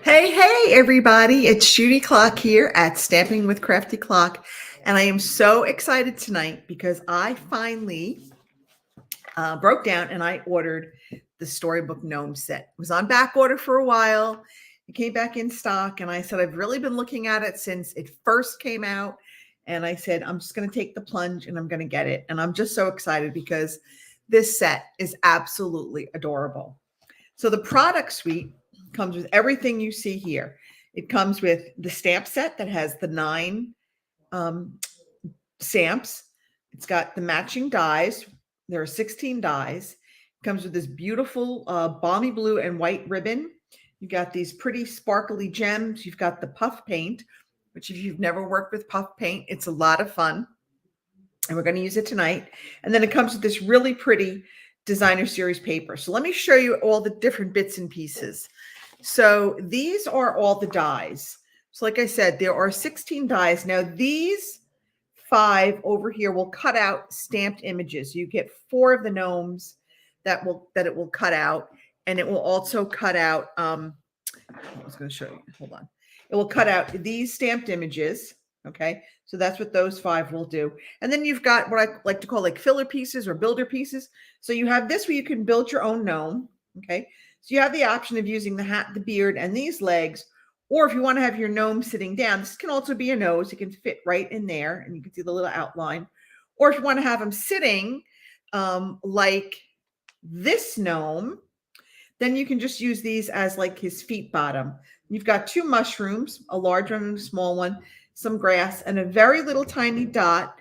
Hey, everybody. It's Judy Klock here at Stamping with Crafty Clock. And I am so excited tonight because I finally broke down and I ordered the Storybook Gnome set. It was on back order for a while. It came back in stock. And I said, I've really been looking at it since it first came out. And I said, I'm just going to take the plunge and I'm going to get it. And I'm just so excited because this set is absolutely adorable. So the product suite comes with everything you see here. It comes with the stamp set that has the 9 stamps. It's got the matching dies. There are 16 dies. It comes with this beautiful balmy blue and white ribbon. You've got these pretty sparkly gems. You've got the puff paint, which if you've never worked with puff paint, it's a lot of fun. And we're going to use it tonight. And then it comes with this really pretty designer series paper. So let me show you all the different bits and pieces. So these are all the dies. So like I said, there are 16 dies. Now these 5 over here will cut out stamped images. You get 4 of the gnomes that it will cut out, and it will also cut out I was going to show you. Hold on. It will cut out these stamped images. Okay. So that's what those 5 will do. And then you've got what I like to call like filler pieces or builder pieces. So you have this where you can build your own gnome. Okay. So you have the option of using the hat, the beard, and these legs. Or if you want to have your gnome sitting down, this can also be a nose. It can fit right in there and you can see the little outline. Or if you want to have him sitting like this gnome, then you can just use these as like his feet bottom. You've got 2 mushrooms, a large one and a small one, some grass, and a very little tiny dot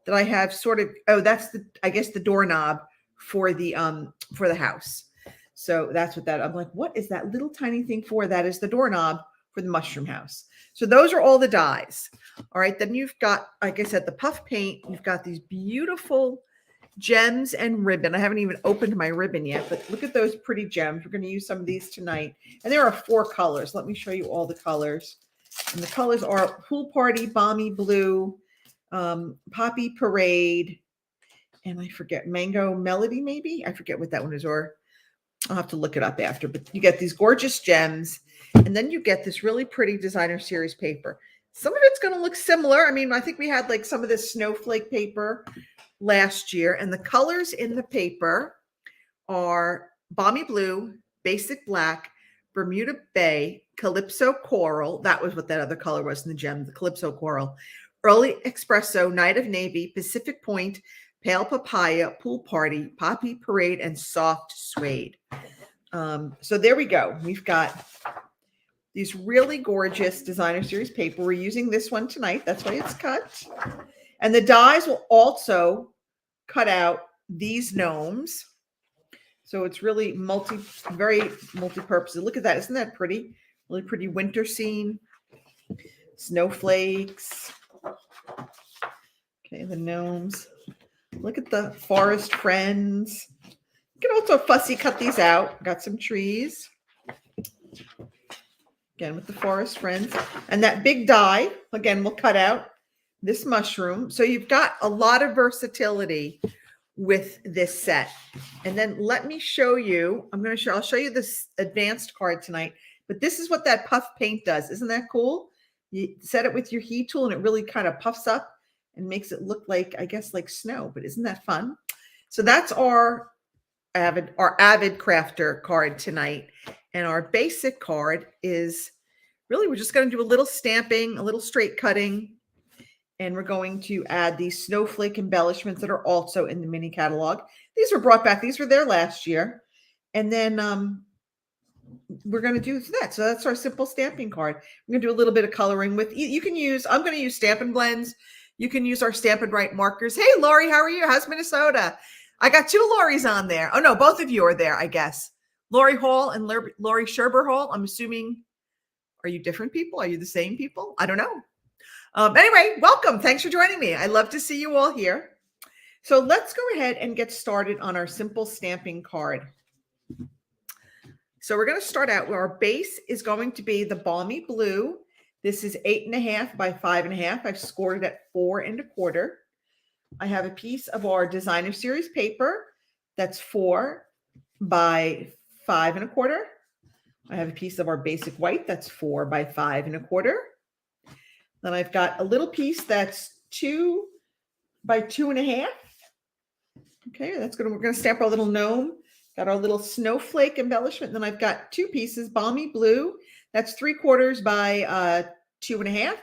that I have sort of, that's I guess the doorknob for the house. So that's what I'm like, what is that little tiny thing for? That is the doorknob for the mushroom house. So those are all the dies. All right. Then you've got, like I said, the puff paint. You've got these beautiful gems and ribbon. I haven't even opened my ribbon yet, but look at those pretty gems. We're going to use some of these tonight. And there are 4 colors. Let me show you all the colors. And the colors are Pool Party, Balmy Blue, Poppy Parade, and I forget, Mango Melody, maybe? I forget what that one is, or I'll have to look it up after. But you get these gorgeous gems, and then you get this really pretty designer series paper. Some of it's going to look similar. I mean, I think we had like some of this snowflake paper last year, and the colors in the paper are Balmy Blue, Basic Black, Bermuda Bay, Calypso Coral. That was what that other color was in the gem, the Calypso Coral. Early Espresso, Night of Navy, Pacific Point, Pale Papaya, Pool Party, Poppy Parade, and Soft Suede. So there we go. We've got these really gorgeous designer series paper. We're using this one tonight. That's why it's cut. And the dies will also cut out these gnomes. So it's really very multi-purpose. Look at that. Isn't that pretty? Really pretty winter scene. Snowflakes. Okay, the gnomes. Look at the forest friends. You can also fussy cut these out. Got some trees. Again, with the forest friends. And that big die, again, we'll cut out this mushroom. So you've got a lot of versatility with this set. And then let me show you, I'll show you this advanced card tonight, but this is what that puff paint does. Isn't that cool? You set it with your heat tool and it really kind of puffs up and makes it look like, I guess, like snow, but isn't that fun? So that's our avid crafter card tonight. And our basic card is really, we're just going to do a little stamping, a little straight cutting, and we're going to add these snowflake embellishments that are also in the mini catalog. These were brought back. These were there last year. And then we're going to do that. So that's our simple stamping card. We're going to do a little bit of coloring with, I'm going to use Stampin' blends. You can use our Stampin' Right markers. Hey, Lori, how are you? How's Minnesota? I got 2 Loris on there. Oh, no, both of you are there, I guess. Lori Hall and Lori Sherber Hall. I'm assuming, are you different people? Are you the same people? I don't know. Anyway, welcome. Thanks for joining me. I love to see you all here. So let's go ahead and get started on our simple stamping card. So we're going to start out where our base is going to be the Balmy Blue. This is 8.5 by 5.5. I've scored it at 4 1/4. I have a piece of our designer series paper that's 4 by 5 1/4. I have a piece of our basic white that's 4 by 5 1/4. Then I've got a little piece that's 2 by 2 1/2. Okay, we're gonna stamp our little gnome. Got our little snowflake embellishment. Then I've got 2 pieces, balmy blue. That's 3/4 by 2 1/2.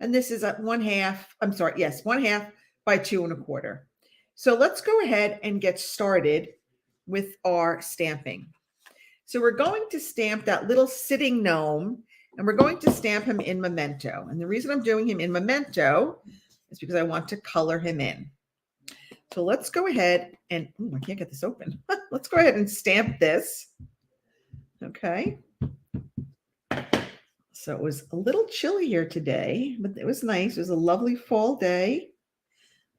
And this is 1/2. I'm sorry, yes, 1/2 by 2 1/4. So let's go ahead and get started with our stamping. So we're going to stamp that little sitting gnome, and we're going to stamp him in Memento. And the reason I'm doing him in Memento is because I want to color him in. So let's go ahead and, I can't get this open. Let's go ahead and stamp this. Okay. So it was a little chilly here today, but it was nice. It was a lovely fall day.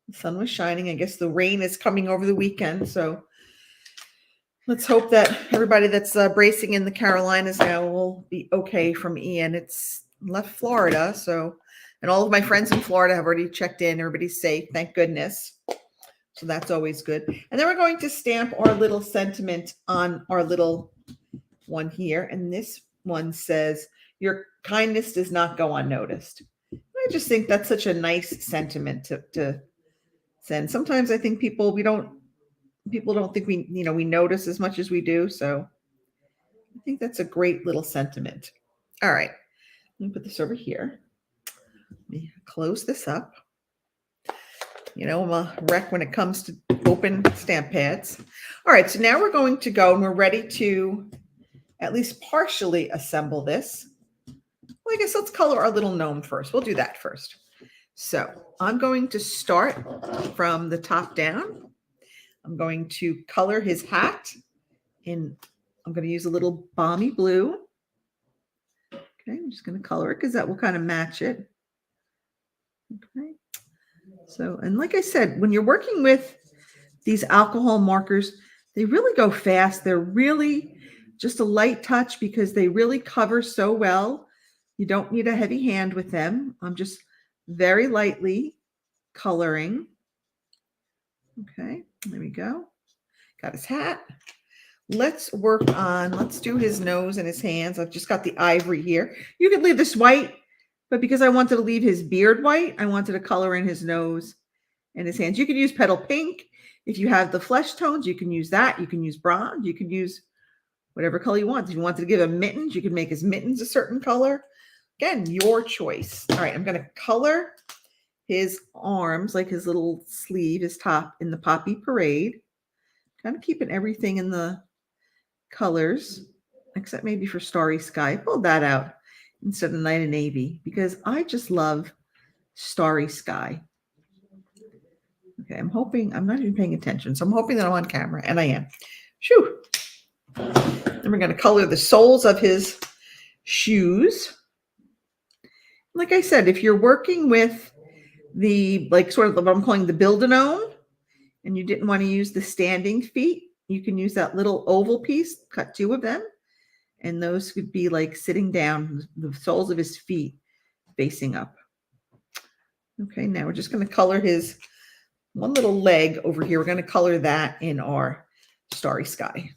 The sun was shining. I guess the rain is coming over the weekend. So let's hope that everybody that's bracing in the Carolinas now will be okay from Ian. It's left Florida. So, and all of my friends in Florida have already checked in. Everybody's safe. Thank goodness. So that's always good. And then we're going to stamp our little sentiment on our little one here. And this one says, "Your kindness does not go unnoticed." I just think that's such a nice sentiment to send. Sometimes I think people don't think we notice as much as we do. So I think that's a great little sentiment. All right. Let me put this over here. Let me close this up. I'm a wreck when it comes to open stamp pads. All right, so now we're going to go and we're ready to at least partially assemble this. Well, I guess let's color our little gnome first. We'll do that first. So I'm going to start from the top down. I'm going to color his hat in, I'm going to use a little balmy blue. Okay, I'm just going to color it because that will kind of match it. Okay. So, and like I said, when you're working with these alcohol markers, they really go fast. They're really just a light touch because they really cover so well. You don't need a heavy hand with them. I'm just very lightly coloring. Okay, there we go. Got his hat. Let's do his nose and his hands. I've just got the ivory here. You could leave this white, but because I wanted to leave his beard white, I wanted to color in his nose and his hands. You could use petal pink. If you have the flesh tones, you can use that. You can use bronze. You can use whatever color you want. If you wanted to give him mittens, you could make his mittens a certain color. Again, your choice. All right, I'm going to color his arms, like his little sleeve, his top in the Poppy Parade. Kind of keeping everything in the colors, except maybe for Starry Sky. Pull that out instead of Night and Navy because I just love Starry Sky. Okay, I'm not even paying attention, so I'm hoping that I'm on camera, and I am. Shoo! Then we're going to color the soles of his shoes. Like I said, if you're working with the, sort of what I'm calling the Build-A-Gnome, and you didn't want to use the standing feet, you can use that little oval piece, cut 2 of them, and those would be like sitting down, the soles of his feet facing up. Okay, now we're just going to color his one little leg over here. We're going to color that in our Starry Sky.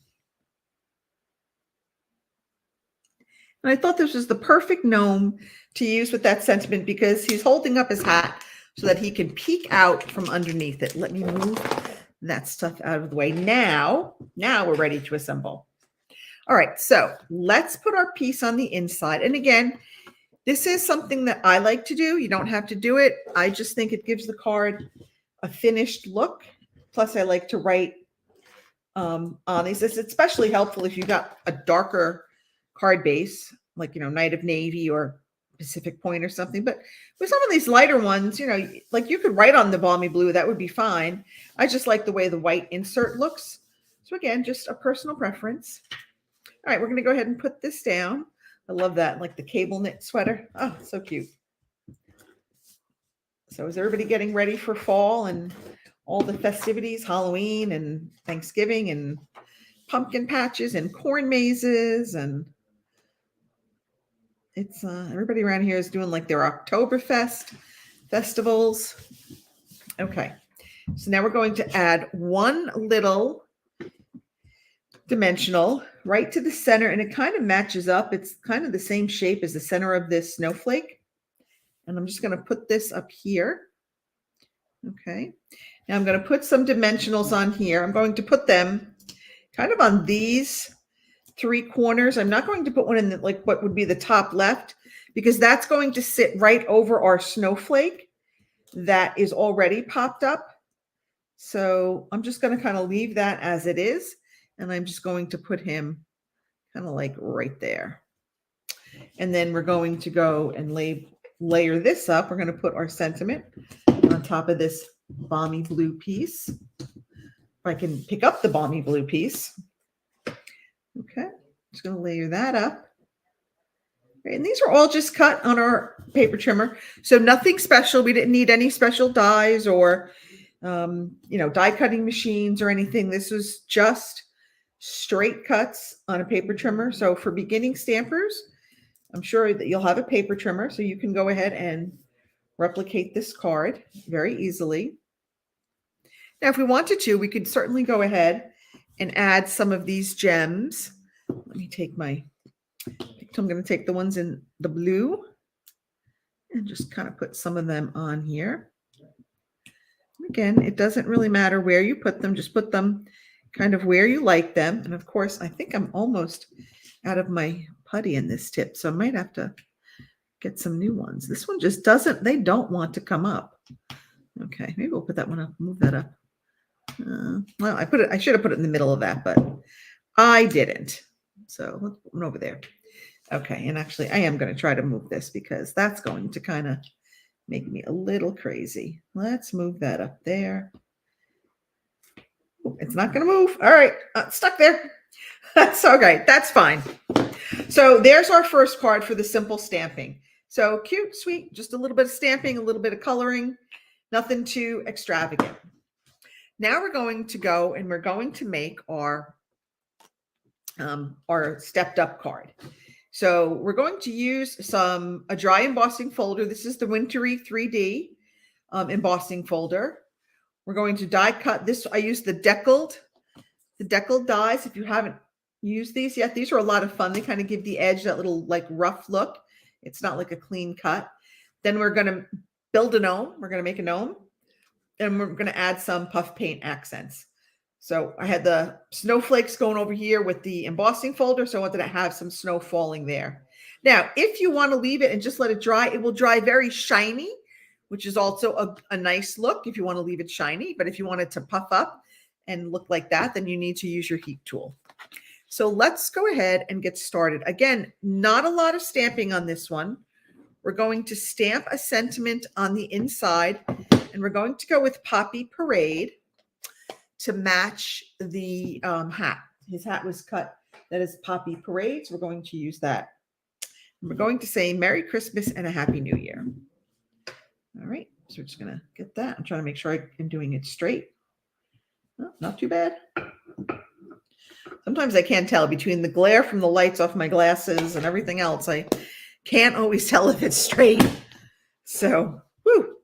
And I thought this was the perfect gnome to use with that sentiment because he's holding up his hat so that he can peek out from underneath it. Let me move that stuff out of the way. Now we're ready to assemble. All right, so let's put our piece on the inside. And again, this is something that I like to do. You don't have to do it. I just think it gives the card a finished look. Plus, I like to write on these. It's especially helpful if you've got a darker card base, like, Night of Navy or Pacific Point or something. But with some of these lighter ones, like you could write on the balmy blue. That would be fine. I just like the way the white insert looks. So again, just a personal preference. All right, we're going to go ahead and put this down. I love that, like the cable knit sweater. Oh, so cute. So is everybody getting ready for fall and all the festivities, Halloween and Thanksgiving and pumpkin patches and corn mazes? And it's everybody around here is doing like their Oktoberfest festivals. Okay, so now we're going to add one little dimensional right to the center, and it kind of matches up. It's kind of the same shape as the center of this snowflake. And I'm just going to put this up here. Okay. Now I'm going to put some dimensionals on here. I'm going to put them kind of on these 3 corners. I'm not going to put one in the, like what would be the top left, because that's going to sit right over our snowflake that is already popped up. So I'm just going to kind of leave that as it is. And I'm just going to put him kind of like right there. And then we're going to go and layer this up. We're going to put our sentiment on top of this balmy blue piece. If I can pick up the balmy blue piece. Okay, just going to layer that up. Right, and these are all just cut on our paper trimmer. So nothing special. We didn't need any special dies or, die cutting machines or anything. This was just straight cuts on a paper trimmer. So for beginning stampers, I'm sure that you'll have a paper trimmer, so you can go ahead and replicate this card very easily. Now, if we wanted to, we could certainly go ahead and add some of these gems. Let me take I'm going to take the ones in the blue and just kind of put some of them on here. Again, it doesn't really matter where you put them, just put them kind of where you like them. And of course, I think I'm almost out of my putty in this tip, so I might have to get some new ones. This one just doesn't, they don't want to come up. Okay, maybe we'll put that one up, move that up. Well, I should have put it in the middle of that, but I didn't. So let's put one over there. Okay, and actually I am going to try to move this because that's going to kind of make me a little crazy. Let's move that up there. It's not going to move. All right, it's stuck there. That's okay. That's fine. So there's our first card for the simple stamping. So cute, sweet, just a little bit of stamping, a little bit of coloring, nothing too extravagant. Now we're going to go and we're going to make our stepped up card. So we're going to use a dry embossing folder. This is the Wintry 3D embossing folder. We're going to die cut this. I use the deckled dies. If you haven't used these yet, these are a lot of fun. They kind of give the edge that little like rough look. It's not like a clean cut. Then we're going to build a gnome. We're going to make a gnome, and we're going to add some puff paint accents. So I had the snowflakes going over here with the embossing folder, so I wanted to have some snow falling there. Now, if you want to leave it and just let it dry, it will dry very shiny, which is also a nice look if you want to leave it shiny. But if you want it to puff up and look like that, then you need to use your heat tool. So let's go ahead and get started. Again, not a lot of stamping on this one. We're going to stamp a sentiment on the inside, and we're going to go with Poppy Parade to match the hat. His hat was cut. That is Poppy Parade. So we're going to use that. And we're going to say Merry Christmas and a Happy New Year. All right. So we're just going to get that. I'm trying to make sure I am doing it straight. Oh, not too bad. Sometimes I can't tell between the glare from the lights off my glasses and everything else. I can't always tell if it's straight. So, whoo.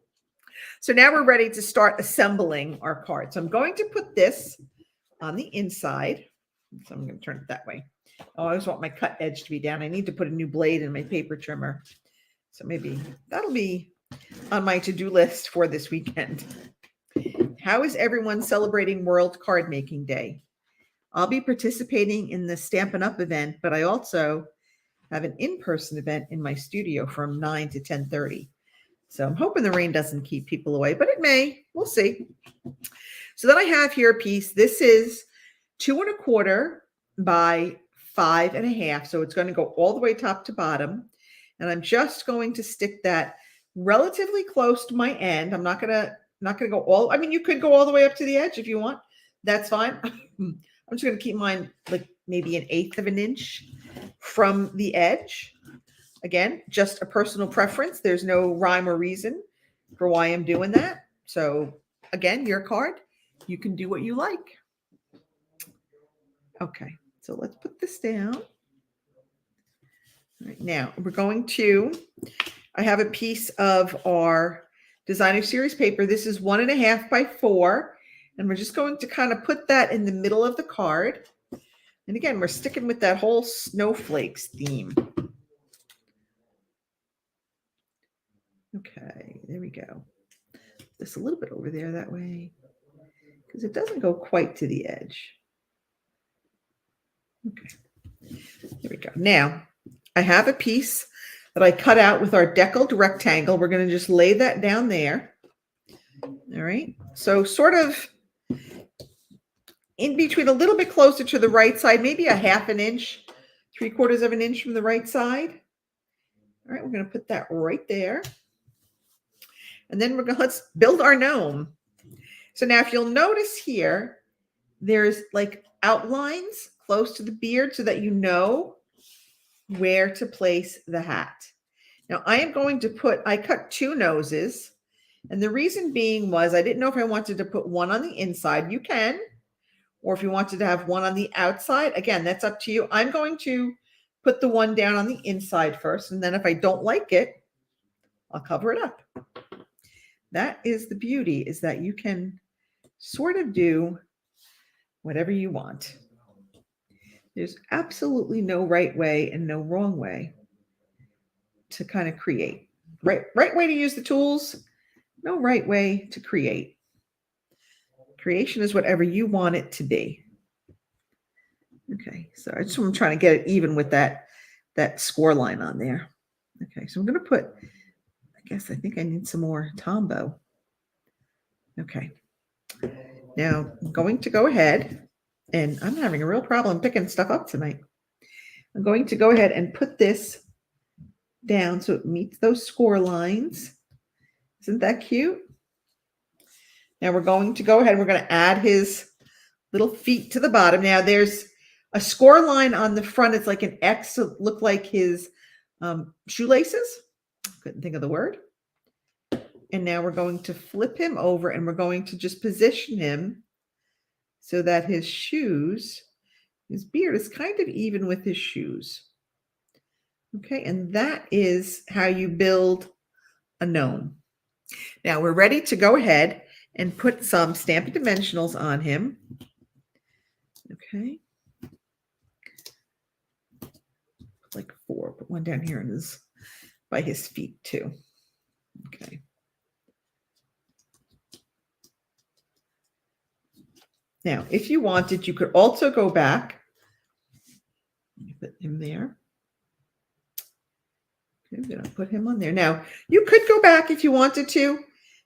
So now we're ready to start assembling our card. So I'm going to put this on the inside. So I'm going to turn it that way. I always want my cut edge to be down. I need to put a new blade in my paper trimmer. So maybe that'll be on my to-do list for this weekend. How is everyone celebrating World Card Making Day? I'll be participating in the Stampin' Up event, but I also have an in-person event in my studio from 9 to 10:30. So I'm hoping the rain doesn't keep people away, but it may. We'll see. So then I have here a piece. This is 2 1/4 by 5 1/2. So it's going to go all the way top to bottom. And I'm just going to stick that relatively close to my end. I'm not going to go all, I mean, you could go all the way up to the edge if you want. That's fine. I'm just going to keep mine like maybe 1/8 of an inch from the edge. Again, just a personal preference. There's no rhyme or reason for why I'm doing that. So again, your card, you can do what you like. Okay, so let's put this down. All right, now we're going to, I have a piece of our designer series paper. This is 1 1/2 by 4. And we're just going to kind of put that in the middle of the card. And again, we're sticking with that whole snowflakes theme. Okay, there we go. Just a little bit over there that way, because it doesn't go quite to the edge. Okay, there we go. Now, I have a piece that I cut out with our deckled rectangle. We're going to just lay that down there. All right, so sort of in between, a little bit closer to the right side, maybe a half an inch, 3/4 of an inch from the right side. All right, we're going to put that right there. And then let's build our gnome. So now if you'll notice here, there's like outlines close to the beard so that you know where to place the hat. Now I am going to I cut 2 noses. And the reason being was I didn't know if I wanted to put one on the inside. You can. Or if you wanted to have one on the outside, again, that's up to you. I'm going to put the one down on the inside first. And then if I don't like it, I'll cover it up. That is the beauty, is that you can sort of do whatever you want. There's absolutely no right way and no wrong way to kind of create. Right way to use the tools, no right way to create. Creation is whatever you want it to be. Okay, so I'm trying to get it even with that score line on there. Okay, so I'm going to put, I think I need some more Tombow. Okay. Now I'm going to go ahead, and I'm having a real problem picking stuff up tonight. I'm going to go ahead and put this down so it meets those score lines. Isn't that cute? Now we're going to go ahead, we're going to add his little feet to the bottom. Now there's a score line on the front. It's like an X to look like his shoelaces. Couldn't think of the word. And now we're going to flip him over and we're going to just position him so that his beard is kind of even with his shoes. Okay, and that is how you build a gnome. Now we're ready to go ahead and put some Stampin' Dimensionals on him. Okay. Like 4, put one down here by his feet too. Okay. Now, if you wanted, you could also go back. Put him there. Okay, I'm going to put him on there. Now, you could go back if you wanted to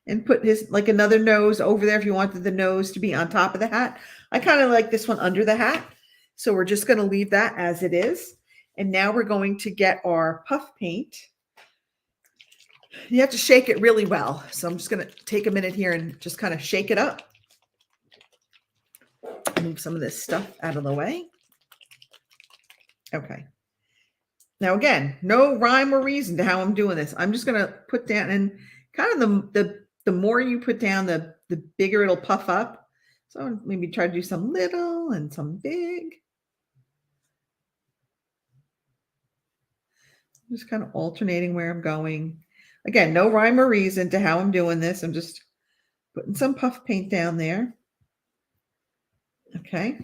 and put his, like another nose over there if you wanted the nose to be on top of the hat. I kind of like this one under the hat. So we're just going to leave that as it is. And now we're going to get our puff paint. You have to shake it really well. So I'm just going to take a minute here and just kind of shake it up. Move some of this stuff out of the way. Okay. Now again, no rhyme or reason to how I'm doing this. I'm just going to put down, and kind of the more you put down, the bigger it'll puff up. So maybe try to do some little and some big. Just kind of alternating where I'm going. Again, no rhyme or reason to how I'm doing this. I'm just putting some puff paint down there. Okay.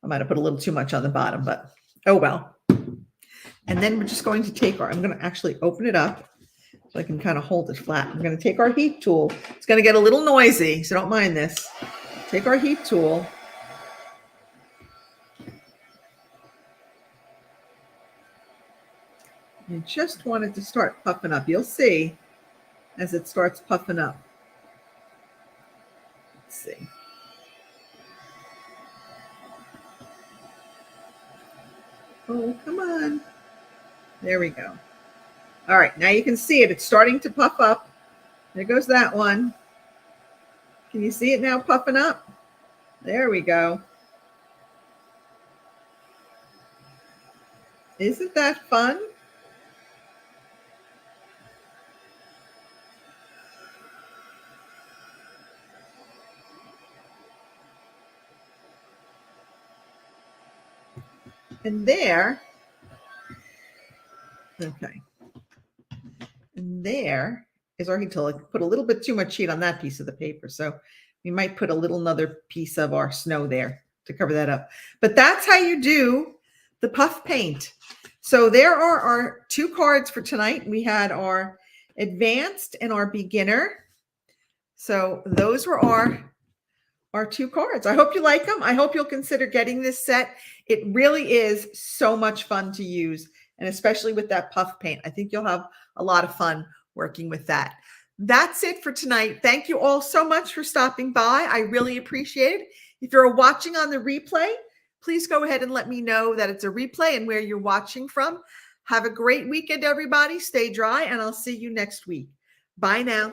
I might have put a little too much on the bottom, but oh well. And then we're just going to take I'm going to actually open it up so I can kind of hold it flat. I'm going to take our heat tool. It's going to get a little noisy, so don't mind this. Take our heat tool. You just want it to start puffing up. You'll see as it starts puffing up. Let's see. Oh, come on. There we go. All right, now you can see it. It's starting to puff up. There goes that one. Can you see it now puffing up? There we go. Isn't that fun? And there, okay. And there is our heat tool. I put a little bit too much heat on that piece of the paper. So we might put another piece of our snow there to cover that up. But that's how you do the puff paint. So there are our 2 cards for tonight. We had our advanced and our beginner. So those were our 2 cards. I hope you like them. I hope you'll consider getting this set. It really is so much fun to use, and especially with that puff paint. I think you'll have a lot of fun working with that. That's it for tonight. Thank you all so much for stopping by. I really appreciate it. If you're watching on the replay, please go ahead and let me know that it's a replay and where you're watching from. Have a great weekend, everybody. Stay dry, and I'll see you next week. Bye now.